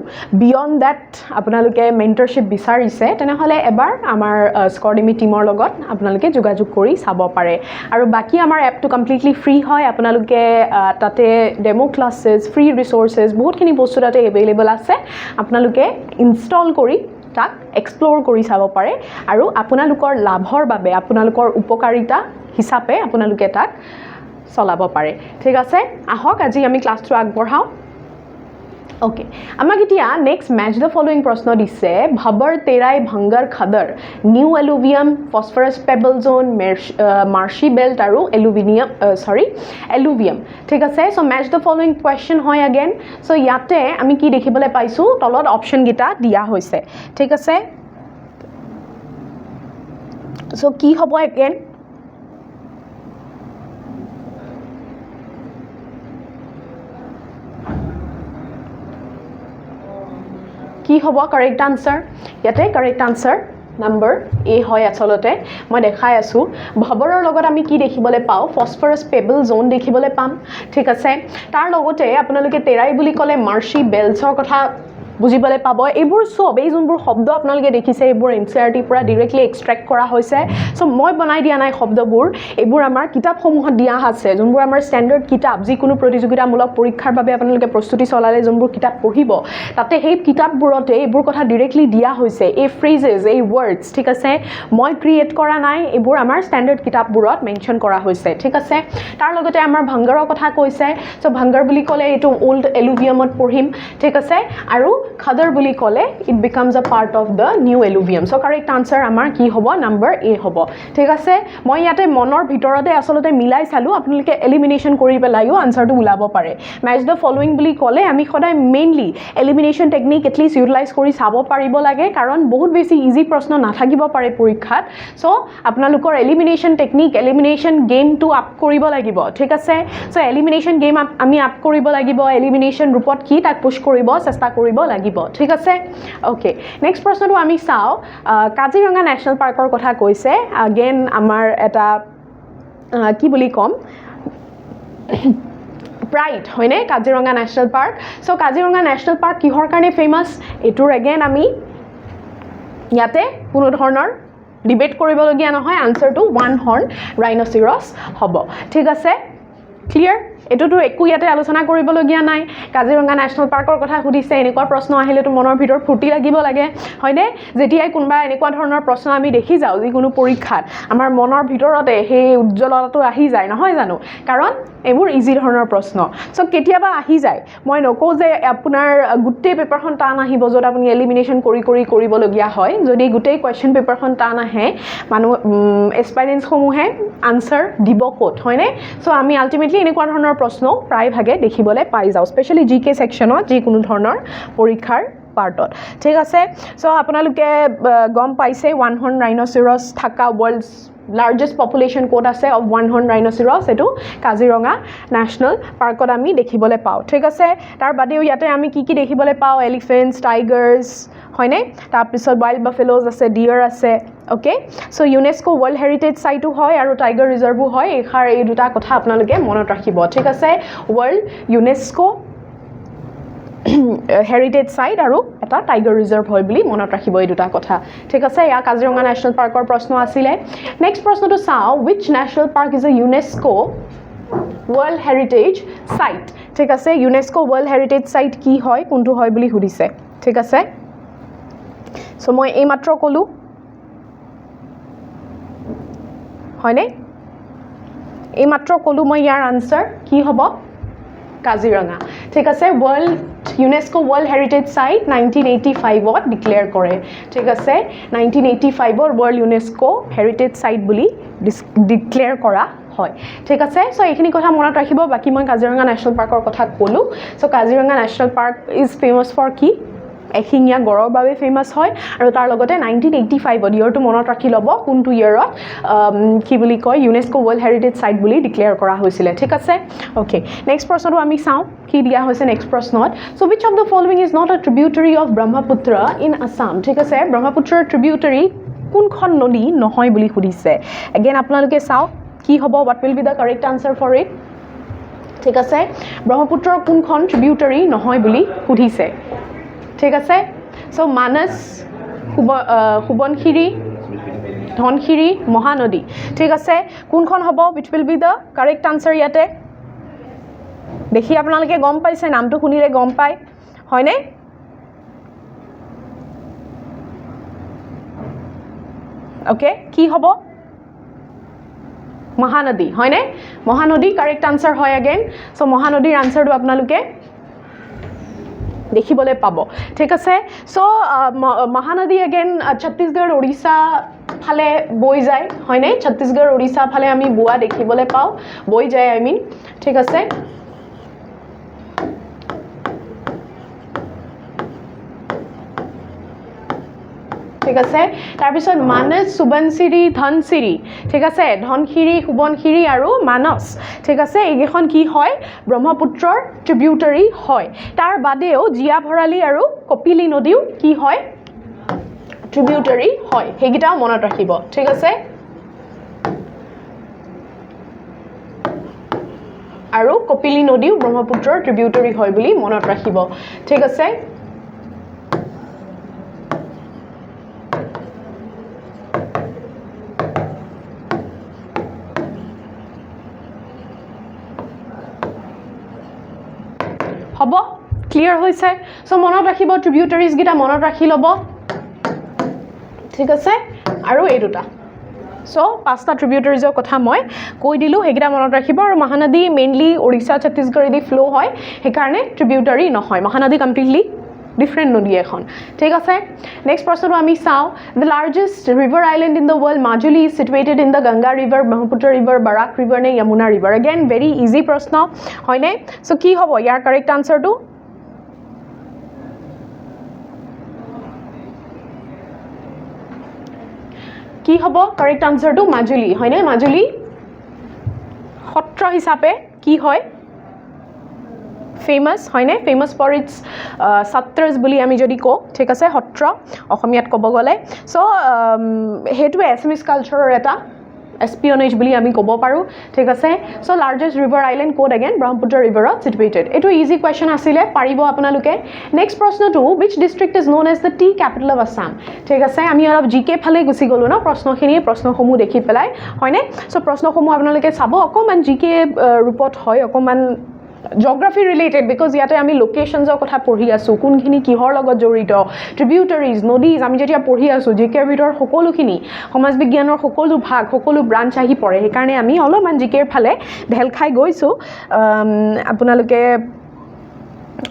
বিয়ণ্ড দ্যাট আপোনালোকে মেণ্টৰশ্বিপ বিচাৰিছে তেনেহ'লে এবাৰ আমাৰ স্কৰডেমি টীমৰ লগত আপোনালোকে যোগাযোগ কৰি চাব পাৰে আৰু বাকী আমাৰ এপটো কমপ্লিটলি ফ্ৰী হয় আপোনালোকে তাতে ডেমো ক্লাছেছ ফ্ৰী ৰিচোৰ্চেছ বহুতখিনি বস্তু তাতে এভেইলেবল আছে আপোনালোকে ইনষ্টল কৰি তাক এক্সপ্ল'ৰ কৰি চাব পাৰে আৰু আপোনালোকৰ লাভৰ বাবে আপোনালোকৰ উপকাৰিতা হিচাপে আপোনালোকে তাক চলাব পাৰে ঠিক আছে আহক আজি আমি ক্লাছটো আগবঢ়াওঁ ओके আমাক এতিয়া নেক্সট মেচ দ্য ফলোইং প্ৰশ্ন দিছে ভবৰ তেৰাই ভংগাৰ খাদৰ নিউ এলুভিয়াম ফসফৰাছ পেবল জোন মাৰ্শি বেল্ট আৰু এলুভিয়াম ঠিক আছে so match the following question হয় अगेन সো ইয়াতে আমি কি দেখিবলৈ পাইছো তলত অপচন গিটা দিয়া হৈছে ঠিক আছে সো কি হ'ব अगेन কি হ'ব কাৰেক্ট আনসাৰ ইয়াতে কাৰেক্ট আনসাৰ নাম্বাৰ এ হয় আচলতে মই দেখাই আছো ভবৰৰ লগত আমি কি দেখিবলৈ পাও ফসফৰাছ পেবল জোন দেখিবলৈ পাম ঠিক আছে তাৰ লগতে আপোনালোকে তেৰাই বুলি ক'লে মাৰ্শি বেল্টছৰ কথা বুজিবলৈ পাব এইবোৰ সব এই যোনবোৰ শব্দ আপোনালোকে দেখিছে এইবোৰ এনচিআৰটি পৰা ডাইৰেক্টলি এক্সট্ৰেক্ট কৰা হৈছে সো মই বনাই দিয়া নাই শব্দবোৰ এইবোৰ আমাৰ কিতাপসমূহত দিয়া আছে যোনবোৰ আমাৰ ষ্টেণ্ডাৰ্ড কিতাপ যিকোনো প্ৰতিযোগিতামূলক পৰীক্ষাৰ বাবে আপোনালোকে প্ৰস্তুতি চলালে যোনবোৰ কিতাপ পঢ়িব তাতে সেই কিতাপবোৰতে এইবোৰ কথা ডাইৰেক্টলি দিয়া হৈছে এই ফ্ৰেজেছ এই ৱৰ্ডছ ঠিক আছে মই ক্ৰিয়েট কৰা নাই এইবোৰ আমাৰ ষ্টেণ্ডাৰ্ড কিতাপবোৰত মেনশ্যন কৰা হৈছে ঠিক আছে তাৰ লগতে আমাৰ ভংগাৰৰ কথা কৈছে সো ভংগাৰ বুলি ক'লে এইটো ওল্ড এলুভিয়ামত পঢ়িম ঠিক আছে আৰু খাদৰ বুলি ক'লে it becomes a part of the new alluvium so correct answer আমাৰ কি হ'ব নাম্বাৰ এ হ'ব ঠিক আছে মই ইয়াতে মনৰ ভিতৰতে আসলতে মিলাই চালো আপোনালোকে এলিমিনেশ্যন কৰি পেলাইও আনসাৰটো ওলাব পাৰে মেচ দ্য ফলোইং বুলি ক'লে আমি সদায় mainly elimination technique at least utilise কৰি চাব পাৰিব লাগে কাৰণ বহুত বেছি ইজি প্ৰশ্ন নাথাকিব পাৰে পৰীক্ষাত সো আপোনালোকৰ এলিমিনেশ্যন টেকনিক এলিমিনেশ্যন গেমটো আপ কৰিব লাগিব ঠিক আছে সো এলিমিনেশ্যন গেম আমি আপ কৰিব লাগিব এলিমিনেশ্যন ৰূপত কি তাক পুশ কৰিব চেষ্টা কৰিব লাগিব ঠিক আছে ওকে নেক্সট প্ৰশ্নটো আমি চাও কাজিৰঙা নেশ্যনেল পাৰ্কৰ কথা কৈছে अगेन আমাৰ এটা কি বুলি কম প্ৰাইড হয়নে Kaziranga national park so Kaziranga national park কিহৰ কাৰণে ফেমাস এটোৰ अगेन আমি ইয়াতে কোনো ধৰণৰ ডিবেট কৰিবলগীয়া নহয় আনসাৰটো ওৱান হৰ্ন ৰাইনোসেৰাছ হ'ব ঠিক আছে ক্লিয়াৰ এটোতো একো ইয়াতে আলোচনা কৰিবলগীয়া নাই কাজিৰঙা ন্যাশনাল পাৰ্কৰ কথা সুধিছে এনেকুৱা প্ৰশ্ন আহিলেতো মনৰ ভিতৰত ফুটি লাগিব লাগে হয়নে যেতিয়াই কোনবা এনেকুৱা ধৰণৰ প্ৰশ্ন আমি দেখি যাও যিকোনো পৰীক্ষাত আমাৰ মনৰ ভিতৰতে সেই উজ্জ্বলতাটো আহি যায় নহয় জানো কাৰণ এবোৰ ইজি ধৰণৰ প্ৰশ্ন সো কেতিয়াবা আহি যায় মই নকও যে আপোনাৰ গুটেই পেপাৰখন টান আহিব যত আপুনি এলিমিনেশন কৰিবলগীয়া হয় যদি গুটেই কোৱেশ্চন পেপাৰখন টান আহে মানুহ এসপাইৰেন্টস সমূহে আনসাৰ দিব কোট হয়নে সো আমি আলটিমেটলি এনেকুৱা ধৰণৰ প্ৰশ্ন প্ৰায় ভাগে দেখিবলৈ পাই যাও স্পেশালি জিকে সেকশনত যি কোনো ধৰণৰ পৰীক্ষাৰ পাৰ্টত ঠিক আছে সো আপোনালোকে গম পাইছে ওৱান হৰ্ন ৰাইনোসেৰাছ থাকা ওয়াৰ্ল্ডস largest population code আছে of one horn rhinoceros এটো কাজিৰঙা ন্যাশনাল পাৰ্কত আমি দেখিবলে পাও ঠিক আছে তাৰ বাদেও ইয়াতে আমি কি দেখিবলে পাও এলিফেন্টস টাইগাৰ্স হয়নে তাৰ পিছত ওয়াইল্ড বাফেলোজ আছে ডিয়াৰ আছে okay so UNESCO world heritage cyto হয় আৰু টাইগাৰ ৰিজাৰ্ভো হয় এই দুটা কথা আপোনালোকে মনত ৰাখিব ঠিক আছে ওয়াৰ্ল্ড ইউনেস্কো হেৰিটেজ সাইট আৰু এটা টাইগাৰ ৰিজাৰ্ভ হয় বুলি মনত ৰাখিব এই দুটা কথা ঠিক আছে ইয়া কাজিৰঙা ন্যাশনাল পাৰ্কৰ প্ৰশ্ন আছিল নেক্সট প্ৰশ্নটো চাও which national park is a UNESCO world heritage site ঠিক আছে UNESCO world heritage site কি হয় কোনটো হয় বুলি সুধিছে ঠিক আছে সো মই এই মাত্ৰ কলো হয়নে এই মাত্ৰ কলো মই ইয়াৰ আনসাৰ কি হ'ব কাজিৰঙা ঠিক আছে world UNESCO World Heritage Site 1985 ত ডিক্লেয়াৰ কৰে ঠিক আছে 1985 ৰ World UNESCO Heritage Site বুলি ডিক্লেয়াৰ কৰা হয় ঠিক আছে সো এইখিনি কথা মনত ৰাখিব বাকি মই কাজিৰঙা ন্যাশনাল পাৰ্কৰ কথা ক'লো so Kaziranga national park is famous for কি এশিঙীয়া গড়ৰ বাবে ফেমাস হয় আৰু তাৰ লগতে 1985 ইয়াৰটো মনত ৰাখি লব কোনটো ইয়াৰত কি বুলি কয় ইউনেস্কো ওয়াৰ্ল্ড হেৰিটেজ সাইট বুলি ডিক্লেয়াৰ কৰা হৈছিল ঠিক আছে ওকে নেক্সট প্ৰশ্নটো আমি চাও কি দিয়া হৈছে নেক্সট প্ৰশ্নত so which of the following is not a tributary of Brahmaputra in Assam ঠিক আছে ব্ৰহ্মপুত্ৰৰ tributary কোনখন নদী নহয় বুলি সুধিছে again আপোনালোকে চাও কি হ'ব what will be the correct answer for it ঠিক আছে ব্ৰহ্মপুত্ৰৰ কোনখন tributary নহয় বুলি সুধিছে ঠিক আছে সো মানস সুবনখিৰি ধনখিৰি মহানদী ঠিক আছে কোনখন হ'ব which will be the correct answer ইয়াতে দেখি আপোনালোকে গম পাইছে নামটো শুনিলে গম পায় হয়নে ওকে কি হ'ব মহানদী হয়নে মহানদী কারেক্ট আনসার হয় अगेन সো মহানদীৰ আনসারটো আপোনালোকে দেখিবলে পাব ঠিক আছে সো মহানদী अगेन ছত্তীশগড় ওড়িশা ফালে বৈ যায় হয়নে ছত্তীশগড় ওড়িশা ফালে আমি বুয়া দেখিবলে পাও বৈ যায় আই মিন ঠিক আছে ঠিক আছে তাৰ পিছত মানস সুবনখিৰি ধনখিৰি ঠিক আছে ধনখিৰি সুবনখিৰি আৰু মানস ঠিক আছে এইখন কি হয় ব্ৰহ্মপুত্ৰৰ ট্ৰিবিউটাৰি হয় তাৰ বাদেও জিয়া ভৰালী আৰু কপিলি নদীও কি হয় ট্ৰিবিউটাৰি হয় হেগিটাও মনত ৰাখিব ঠিক আছে আৰু কপিলি নদীও ব্ৰহ্মপুত্ৰৰ ট্ৰিবিউটাৰি হয় বুলি মনত ৰাখিব ঠিক আছে হ'ব ক্লিয়াৰ হৈছে সো মনত ৰাখিব ট্ৰিবিউটাৰিজ গিটা মনত ৰাখি লব ঠিক আছে আৰু এই দুটা সো পাঁচটা ট্ৰিবিউটাৰিজৰ কথা মই কৈ দিলো হেগিটা মনত ৰাখিব আৰু মহানদী মেইনলি ওড়িশা ছত্তীশগড়েদি ফ্লো হয় হেকাৰণে ট্ৰিবিউটাৰি নহয় মহানদী কমপ্লিটলি ডিফারেন্ট নদী এখন ঠিক আছে নেক্সট প্রশ্নটো আমি চাও the largest river island in the world Majuli is situated in the Ganga river Brahmaputra river Barak river নে Yamuna river again very easy প্রশ্ন হয়নে সো কি হ'ব ইয়াৰ কাৰেক্ট আনসাৰটো কি হ'ব কাৰেক্ট আনসাৰটো মাজুলী হয়নে মাজুলী সত্ৰ হিচাপে কি হয় famous হয়নে famous for its satras বুলি আমি যদি কো ঠিক আছে সত্ৰ অসমীয়াত ক'ব গলে সো হেতু এছমিছ কালচাৰৰ এটা এছপিয়নেজ বুলি আমি ক'ব পাৰোঁ ঠিক আছে সো লাৰ্জেষ্ট ৰিভাৰ আইলেণ্ড ক'ত এগেইন ব্ৰহ্মপুত্ৰ ৰিভাৰত চিটুৱেটেড এইটো ইজি কুৱেশ্যন আছিলে পাৰিব আপোনালোকে নেক্সট প্ৰশ্নটো which district is known as the tea capital of Assam ঠিক আছে আমি অলপ জিকে ফালে গুচি গ'লো ন প্ৰশ্নসমূহ দেখি পেলাই হয়নে সো প্ৰশ্নসমূহ আপোনালোকে চাব অকমান জিকে ৰূপত হয় অকমান geography related because ইয়াতে আমি লোকেশনছৰ কথা পঢ়ি আছো কোনখিনি কিহৰ লগত জড়িত ট্ৰিবিউটাৰিজ নদীজ আমি যেতিয়া পঢ়ি আছো জিকেৰ ভিতৰ সকলোখিনি সমাজ বিজ্ঞানৰ সকলো ভাগ সকলো ব্ৰাঞ্চ আহি পৰে সেইকাৰণে আমি অলপমান জিকেৰ ফালে ঢেল খাই গৈছো আপোনালোকে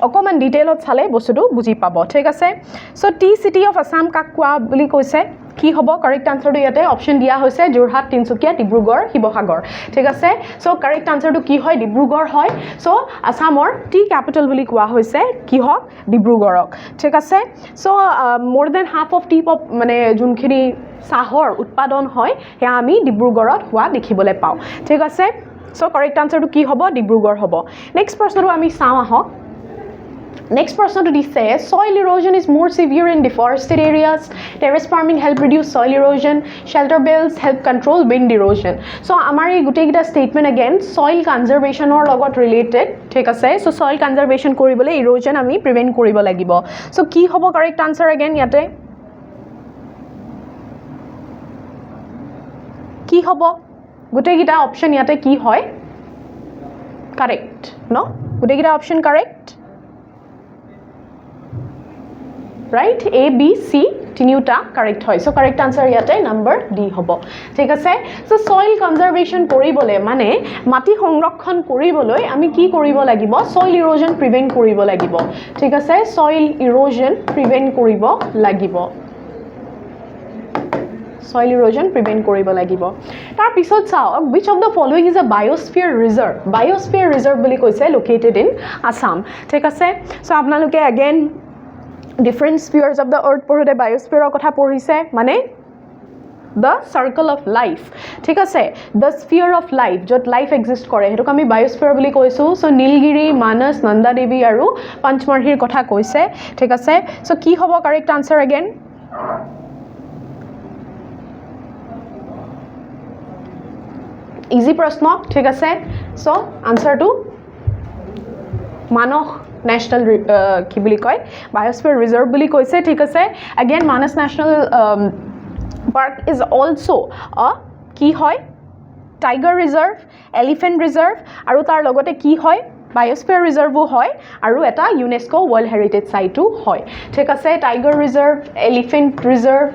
অকমান ডিটেইলত চালে বস্তুটো বুজি পাব ঠিক আছে so T city of Assam কাক কোৱা বুলি কৈছে কি হ'ব কাৰেক্ট আনসাৰটো ইয়াতে অপচন দিয়া হৈছে যোৰহাট তিনচুকীয়া ডিব্ৰুগড় শিৱসাগৰ ঠিক আছে সো কাৰেক্ট আনসাৰটো কি হয় ডিব্ৰুগড় হয় সো আসামৰ টি ক্যাপিটাল বুলি কোৱা হৈছে কি হক ডিব্ৰুগড়ক ঠিক আছে সো মোৰ দেন হাফ অফ টি মানে যোনখিনি চাহৰ উৎপাদন হয় হেয়া আমি ডিব্ৰুগড়ত হোৱা দেখিবলৈ পাওঁ ঠিক আছে সো কাৰেক্ট আনসাৰটো কি হ'ব ডিব্ৰুগড় হ'ব নেক্সট প্ৰশ্নটো আমি চাওঁ আহক Next person to this says soil erosion is more severe in deforested areas. Terrace farming help reduce soil erosion. Shelter belts help control wind erosion. So amar ei gutei gita statement again soil conservation or logot related. Thik ase so soil conservation koribole erosion ami prevent koribo lagibo. So ki hobo correct answer again yate ki hobo gutei gita option yate ki hoy correct no gutei gita option correct right a b c তিনিটা কারেক্ট হয় সো কারেক্ট আনসার ইয়াতে নাম্বার ডি হ'ব ঠিক আছে সো সয়েল কনজারভেশন কৰিবলে মানে মাটি সংৰক্ষণ কৰিবলৈ আমি কি কৰিব লাগিব সয়েল ইৰোজন প্ৰিভেন্ট কৰিব লাগিব ঠিক আছে সয়েল ইৰোজন প্ৰিভেন্ট কৰিব লাগিব soil erosion prevent কৰিব লাগিব তাৰ পিছত চাওক which of the following is a biosphere reserve বুলি কৈছে located in Assam ঠিক আছে সো আপোনালোকে again different spheres of the earth পঢ়োতে biosphere কথা পঢ়িছে মানে the circle of life ঠিক আছে the sphere of life যত life exist কৰে হেতুক আমি biosphere বুলি কৈছো সো নীলগিৰি মানস নন্দা দেৱী আৰু পঞ্চমৰহিৰ কথা কৈছে ঠিক আছে সো কি হ'ব কাৰেক্ট আনসাৰ again easy প্ৰশ্ন ঠিক আছে সো আনসারটো মানস national কি বুলি কয় biosphere reserve বুলি কৈছে ঠিক আছে again Manas National Park is also a কি হয় tiger reserve elephant reserve আৰু তাৰ লগতে কি হয় biosphere reserve হয় আৰু এটা UNESCO world heritage site হয় ঠিক আছে tiger reserve elephant reserve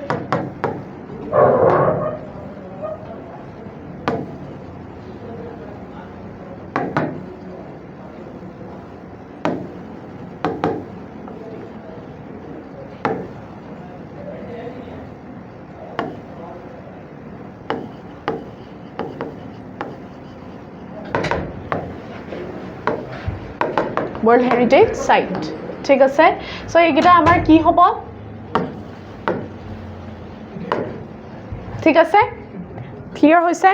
World Heritage Site ঠিক আছে সো এইগিটা আমাৰ কি হ'ব ঠিক আছে ক্লিয়াৰ হৈছে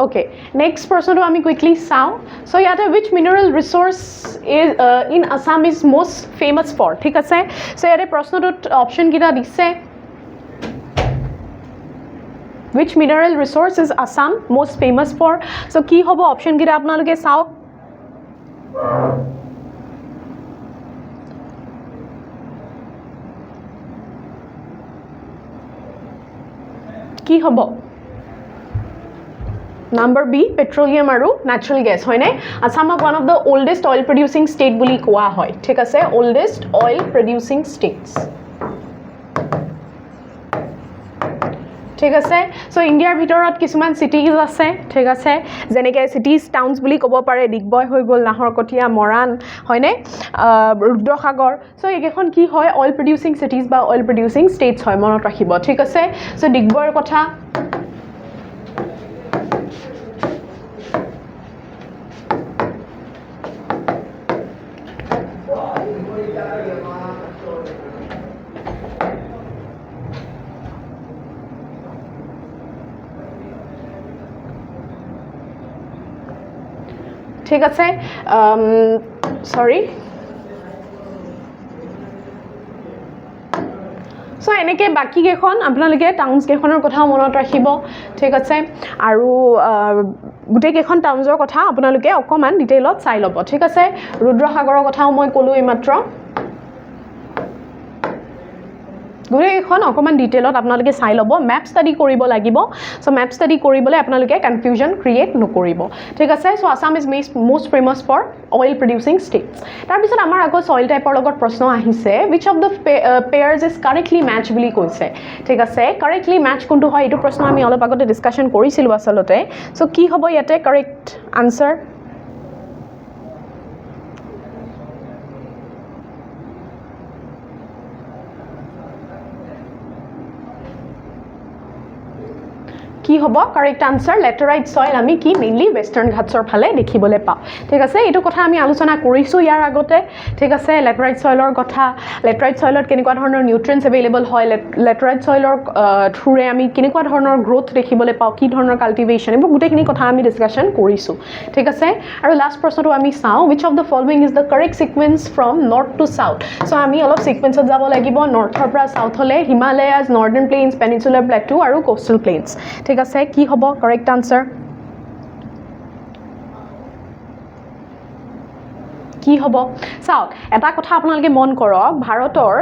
okay next person to আমি quickly চাওঁ so yata which mineral resource is in Assam is most famous for ঠিক আছে so yate প্ৰশ্নটোত অপচন কিটা দিছে which mineral resource is Assam most famous for so কি হ'ব অপচন কিটা আপোনালোকে চাওক কি হ'ব Number B petroleum aru natural gas hoy nai Assam one of the oldest oil producing state বুলি কোৱা হয় ঠিক আছে oldest oil producing states ঠিক আছে সো ইন্ডিয়াৰ ভিতৰত কিছুমান cities আছে ঠিক আছে যেনেকৈ cities towns বুলি ক'ব পাৰে দিগবয় হৈ গল নাহৰকটীয়া মৰাণ হয় নে ৰুদ্ৰসাগৰ সো এইখন কি হয় oil producing cities বা oil producing states হয় মনত ৰাখিব ঠিক আছে সো দিগবয়ৰ কথা ঠিক আছে সৰি সো এনেকৈ বাকী কেইখন আপোনালোকে টাউনছ কেইখনৰ কথাও মনত ৰাখিব ঠিক আছে আৰু গোটেই কেইখন টাউনছৰ কথা আপোনালোকে অকমান ডিটেইলত চাই ল'ব ঠিক আছে ৰুদ্ৰসাগৰৰ কথাও মই ক'লো এইমাত্ৰ গোটেইখন অকমান ডিটেইলত আপোনালোকে চাই ল'ব মেপ ষ্টাডি কৰিব লাগিব সো মেপ ষ্টাডি কৰিবলৈ আপোনালোকে কনফিউজন ক্ৰিয়েট নকৰিব ঠিক আছে so Assam is most famous for oil producing states তাৰপিছত আমাৰ আকৌ সইল টাইপৰ লগত প্ৰশ্ন আহিছে which of the pairs is correctly match বুলি কৈছে ঠিক আছে কাৰেক্টলি ম্যাচ কোনটো হয় এইটো প্ৰশ্ন আমি অলপ আগতে ডিসকাশন কৰিছিলো আসলতে সো কি হ'ব ইয়াতে কাৰেক্ট আনসাৰ কি হ'ব কাৰেক্ট আনসাৰ লেটেৰাইট সয়েল আমি কি মেইনলি ওয়েস্টাৰ্ন ঘাটসৰ ফালে দেখিবলে পাও ঠিক আছে এইটো কথা আমি আলোচনা কৰিছো ইয়াৰ আগতে ঠিক আছে লেটেৰাইট সয়েলৰ কথা লেটেৰাইট সয়েলত কেনেকুৱা ধৰণৰ নিউট্ৰিয়েন্টস अवेलेबल হয় লেটেৰাইট সয়েলৰ থ্ৰুৰে আমি কেনেকুৱা ধৰণৰ গ্ৰোথ দেখিবলে পাও কি ধৰণৰ কাল্টিভেশন এবং গুটেখিনি কথা আমি ডিসকাশন কৰিছো ঠিক আছে আৰু লাষ্ট প্ৰশ্নটো আমি চাও which of the following is the correct sequence from north to south so আমি অলপ সিকোয়েন্সত যাব লাগিব নৰ্থৰ পৰা সাউথলে হিমালয়াস নৰ্দাৰ্ণ প্লেইনছ পেনিনসুলাৰ প্লেটু আৰু কোস্টাল প্লেইনছ ঠিক আছে কি হ'ব কাৰেক্ট আনসাৰ কি হ'ব চাওক এটা কথা আপোনালোকে মন কৰক ভাৰতৰ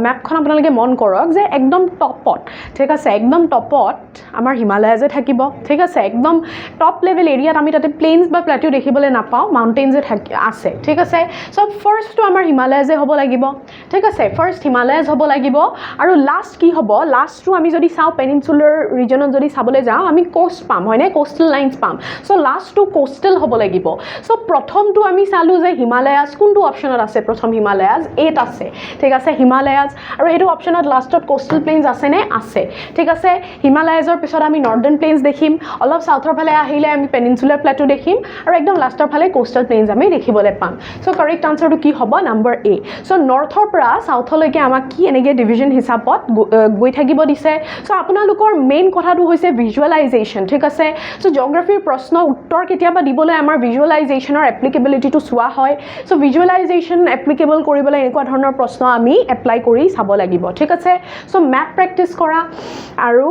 ম্যাপখন আপোনালোকে মন কৰক যে একদম টপত ঠিক আছে একদম টপত আমাৰ হিমালয়াজে থাকিব ঠিক আছে একদম টপ লেভেল এৰিয়াত আমি তাতে প্লেইনছ বা প্লেটিউ দেখিবলৈ নাপাওঁ মাউণ্টেইনজে আছে ঠিক আছে সো ফাৰ্ষ্টটো আমাৰ হিমালয়াজে হ'ব লাগিব ঠিক আছে ফাৰ্ষ্ট হিমালয়াজ হ'ব লাগিব আৰু লাষ্ট কি হ'ব লাষ্টটো আমি যদি চাওঁ পেনিনসুলাৰ ৰিজনত যদি চাবলৈ যাওঁ আমি কোষ্ট পাম হয়নে কোষ্টেল লাইনছ পাম সো লাষ্টটো কোষ্টেল হ'ব লাগিব সো প্ৰথমটো আমি চালো যে হিমালয়াজ কোনটো অপশনত আছে প্ৰথম হিমালয়াজ 8 আছে ঠিক আছে হিমালয়াজ আৰু এইটো অপশনত লাষ্টত কোষ্টেল প্লেইনছ আছে নে আছে ঠিক আছে হিমালয়াজৰ পিছত আমি নৰ্দাৰ্ণ প্লেইনছ দেখিম অলপ সাউথৰ ফালে আহিলে আমি পেনিনসুলাৰ প্লেটু দেখিম আৰু একদম লাষ্টৰ ফালে কোষ্টেল প্লেইনছ আমি দেখিবলৈ পাম সো কাৰেক্ট আনসাৰটো কি হ'ব নাম্বাৰ এ সো নৰ্থৰ পৰা সাউথলৈকে আমাক কি এনেকৈ ডিভিজন হিচাপত গৈ থাকিব দিছে সো আপোনালোকৰ মেইন কথাটো হৈছে ভিজুৱেলাইজেশ্যন ঠিক আছে সো জিঅ'গ্ৰাফিৰ প্ৰশ্ন উত্তৰ কেতিয়াবা দিবলৈ আমাৰ ভিজুৱেলাইজেশ্যনৰ এপ্লিকেবিলিটিটো চোৱা হয় সো ভিজুৱেলাইজেশ্যন এপ্লিকেবল কৰিবলৈ এনেকুৱা ধৰণৰ প্ৰশ্ন আমি এপ্লাই কৰি চাব লাগিব ঠিক আছে সো ম্যাথ প্ৰেক্টিছ কৰা আৰু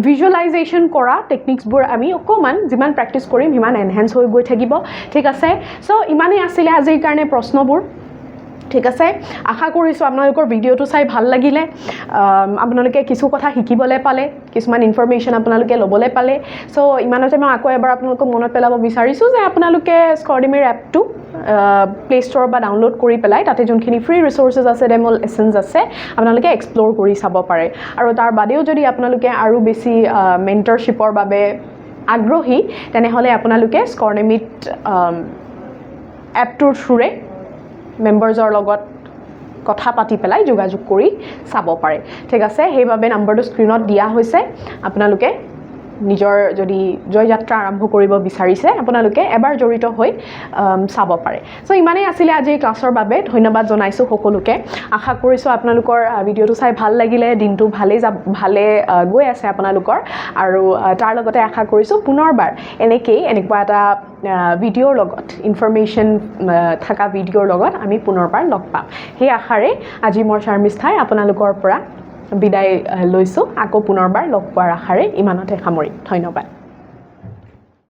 ভিজুৱেলাইজেশ্যন কৰা টেকনিক্সবোৰ আমি অকমান যিমান প্ৰেক্টিছ কৰিম সিমান এনহেন্স হৈ গৈ থাকিব ঠিক আছে সো ইমানেই আছিলে আজিৰ কাৰণে প্ৰশ্নবোৰ ঠিক আছে আশা কৰিছো আপোনালোকৰ ভিডিওটো চাই ভাল লাগিলে আপোনালোকে কিছু কথা শিকিবলৈ পালে কিছুমান ইনফৰমেশন আপোনালোকে ল'বলৈ পালে সো ইমানতে মই আকৌ এবাৰ আপোনালোকক মনত পেলাব বিচাৰিছো যে আপোনালোকে স্কৰ্ডিমিৰ এপটো প্লে ষ্ট'ৰ বা ডাউনলোড কৰি পেলাই তাতে যোনখিনি ফ্ৰী ৰিসোৰ্সেছ আছে ডেমল এসেন্স আছে আপোনালোকে এক্সপ্লোৰ কৰি চাব পাৰে আৰু তাৰ বাদেও যদি আপোনালোকে আৰু বেছি মেন্টৰশ্বিপৰ বাবে আগ্ৰহী তেনেহলে আপোনালোকে স্কৰ্ডিমিট এপটোৰ থ্ৰুৰে মেম্বাৰ্ছৰ লগত কথা পাতি পেলাই যোগাযোগ কৰি চাব পাৰে ঠিক আছে সেইভাবে নম্বৰটো স্ক্ৰিনত দিয়া হৈছে আপোনালোকে নিজৰ যদি জয় যাত্ৰা আৰম্ভ কৰিব বিচাৰিছে আপোনালোকে এবাৰ জড়িত হৈ চাব পাৰে সো ইমানেই আছিল আজি ক্লাছৰ বাবে ধন্যবাদ জনাইছো সকলোকে আশা কৰিছো আপোনালোকৰ ভিডিওটো চাই ভাল লাগিলে দিনটো ভালে গৈ আছে আপোনালোকৰ আৰু তাৰ লগতে আশা কৰিছো পুনৰবাৰ এনেকুৱা এটা ভিডিওৰ লগত ইনফৰমেশন থাকা ভিডিওৰ লগত আমি পুনৰবাৰ লগ পাম সেই আশাৰে আজি মই শৰ্মিষ্ঠাই আপোনালোকৰ পৰা বিদায় লৈছো আকৌ পুনৰবাৰ লগ পোৱাৰ আশাৰে ইমানতে সামৰি ধন্যবাদ